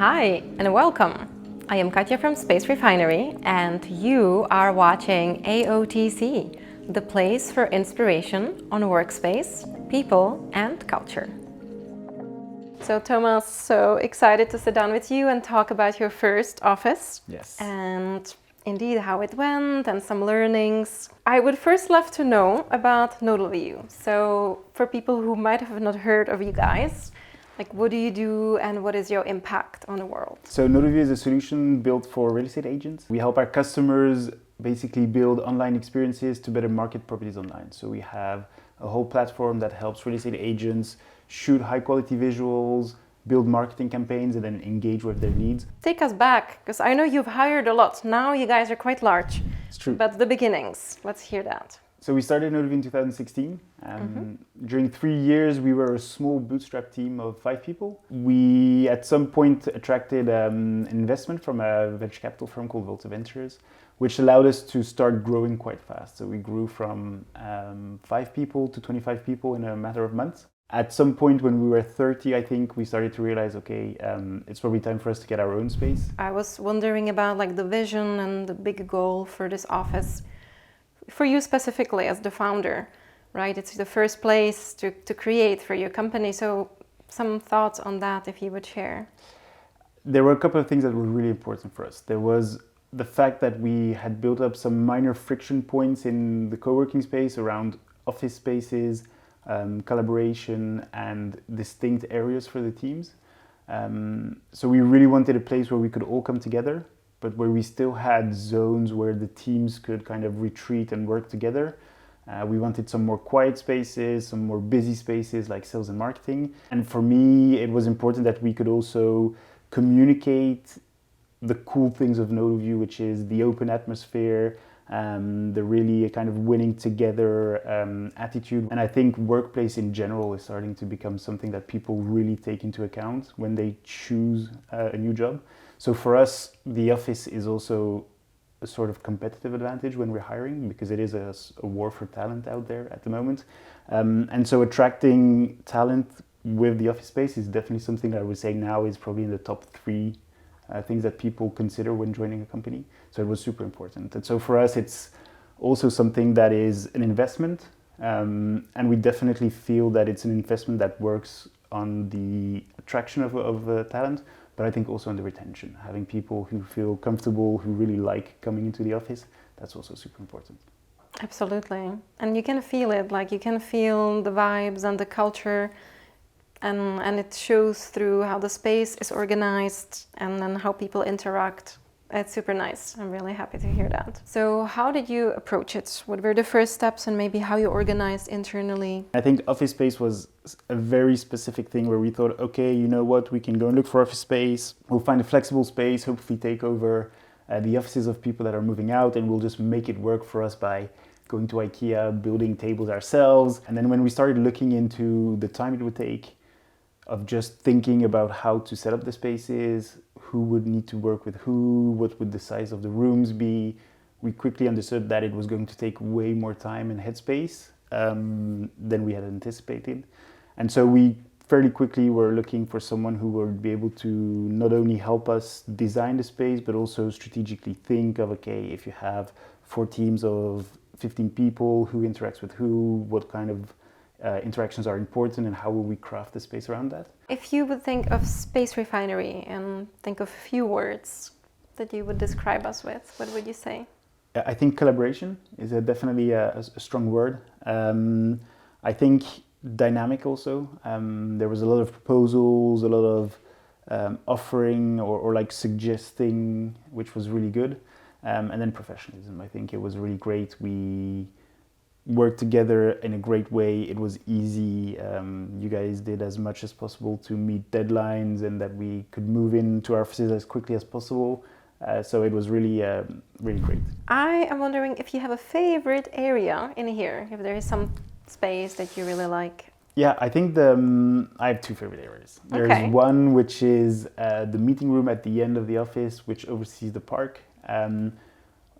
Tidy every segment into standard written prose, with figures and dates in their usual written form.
Hi and welcome. I am Katja from Space Refinery and you are watching AOTC, the place for inspiration on workspace, people and culture. So Thomas, so excited to sit down with you and talk about your first office. Yes. And indeed how it went and some learnings. I would first love to know about Nodalview. So for people who might have not heard of you guys, like what do you do and what is your impact on the world? So Nodalview is a solution built for real estate agents. We help our customers basically build online experiences to better market properties online. So we have a whole platform that helps real estate agents shoot high quality visuals, build marketing campaigns and then engage with their leads. Take us back, because I know you've hired a lot. Now you guys are quite large. It's true. But the beginnings, let's hear that. So we started Nodalview in 2016. During 3 years, we were a small bootstrap team of 5 people. We, at some point, attracted investment from a venture capital firm called Volta Ventures, which allowed us to start growing quite fast. So we grew from 5 people to 25 people in a matter of months. At some point when we were 30, I think, we started to realize, okay, it's probably time for us to get our own space. I was wondering about like the vision and the big goal for this office. For you specifically as the founder, right? It's the first place to create for your company. So some thoughts on that if you would share. There were a couple of things that were really important for us. There was the fact that we had built up some minor friction points in the co-working space around office spaces, collaboration and distinct areas for the teams. So we really wanted a place where we could all come together, but where we still had zones where the teams could kind of retreat and work together. We wanted some more quiet spaces, some more busy spaces like sales and marketing. And for me, it was important that we could also communicate the cool things of Nodalview, which is the open atmosphere, the really kind of winning together attitude. And I think workplace in general is starting to become something that people really take into account when they choose a new job. So for us, the office is also a sort of competitive advantage when we're hiring, because it is a war for talent out there at the moment. And so attracting talent with the office space is definitely something that I would say now is probably in the top 3 things that people consider when joining a company. So it was super important. And so for us, it's also something that is an investment. And we definitely feel that it's an investment that works on the attraction of talent, but I think also on the retention. Having people who feel comfortable, who really like coming into the office, that's also super important. Absolutely. And you can feel it, like you can feel the vibes and the culture. And it shows through how the space is organized and then how people interact. It's super nice. I'm really happy to hear that. So how did you approach it? What were the first steps and maybe how you organized internally? I think office space was a very specific thing where we thought, okay, you know what, we can go and look for office space. We'll find a flexible space, hopefully take over the offices of people that are moving out, and we'll just make it work for us by going to IKEA, building tables ourselves. And then when we started looking into the time it would take, of just thinking about how to set up the spaces, who would need to work with who, what would the size of the rooms be, we quickly understood that it was going to take way more time and headspace than we had anticipated. And so we fairly quickly were looking for someone who would be able to not only help us design the space, but also strategically think of, okay, if you have 4 teams of 15 people, who interacts with who, what kind of interactions are important, and how will we craft the space around that? If you would think of Space Refinery and think of a few words that you would describe us with, what would you say? I think collaboration is definitely a strong word. I think dynamic also. There was a lot of proposals, a lot of offering or like suggesting, which was really good. And then professionalism. I think it was really great. We worked together in a great way. It was easy. You guys did as much as possible to meet deadlines and that we could move into our offices as quickly as possible. So it was really, really great. I am wondering if you have a favorite area in here, if there is some space that you really like. Yeah, I think I have 2 favorite areas. There's one which is the meeting room at the end of the office, which oversees the park.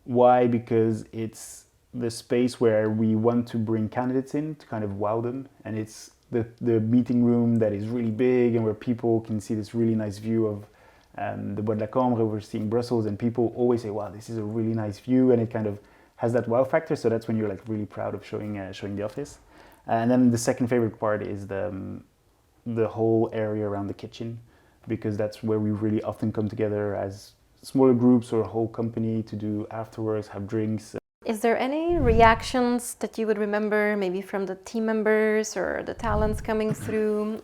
Why? Because it's the space where we want to bring candidates in to kind of wow them, and it's the meeting room that is really big and where people can see this really nice view of the Bois de la Cambre overseeing Brussels, and people always say, wow, this is a really nice view, and it kind of has that wow factor. So that's when you're like really proud of showing the office. And then the second favorite part is the whole area around the kitchen, because that's where we really often come together as smaller groups or a whole company to do afterworks, have drinks. Is there any reactions that you would remember, maybe from the team members or the talents coming through?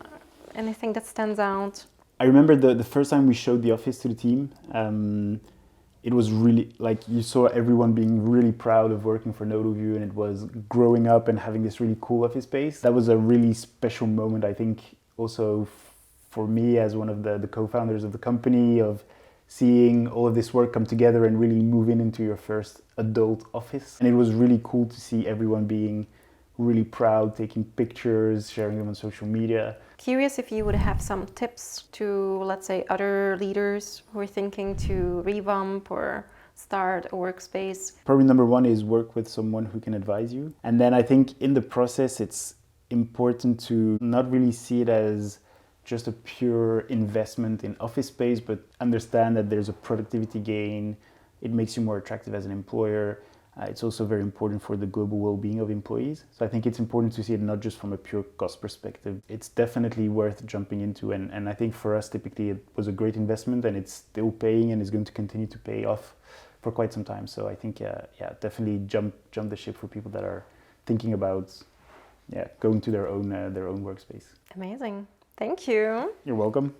Anything that stands out? I remember the first time we showed the office to the team, it was really, like, you saw everyone being really proud of working for Nodalview, and it was growing up and having this really cool office space. That was a really special moment, I think, also for me as one of the co-founders of the company, of seeing all of this work come together and really moving into your first adult office. And it was really cool to see everyone being really proud, taking pictures, sharing them on social media. Curious if you would have some tips to, let's say, other leaders who are thinking to revamp or start a workspace. Probably number one is work with someone who can advise you. And then I think in the process, it's important to not really see it as just a pure investment in office space, but understand that there's a productivity gain. It makes you more attractive as an employer. It's also very important for the global well-being of employees. So I think it's important to see it not just from a pure cost perspective. It's definitely worth jumping into, and I think for us typically it was a great investment, and it's still paying and is going to continue to pay off for quite some time. So I think definitely jump the ship for people that are thinking about going to their own workspace. Amazing. Thank you. You're welcome.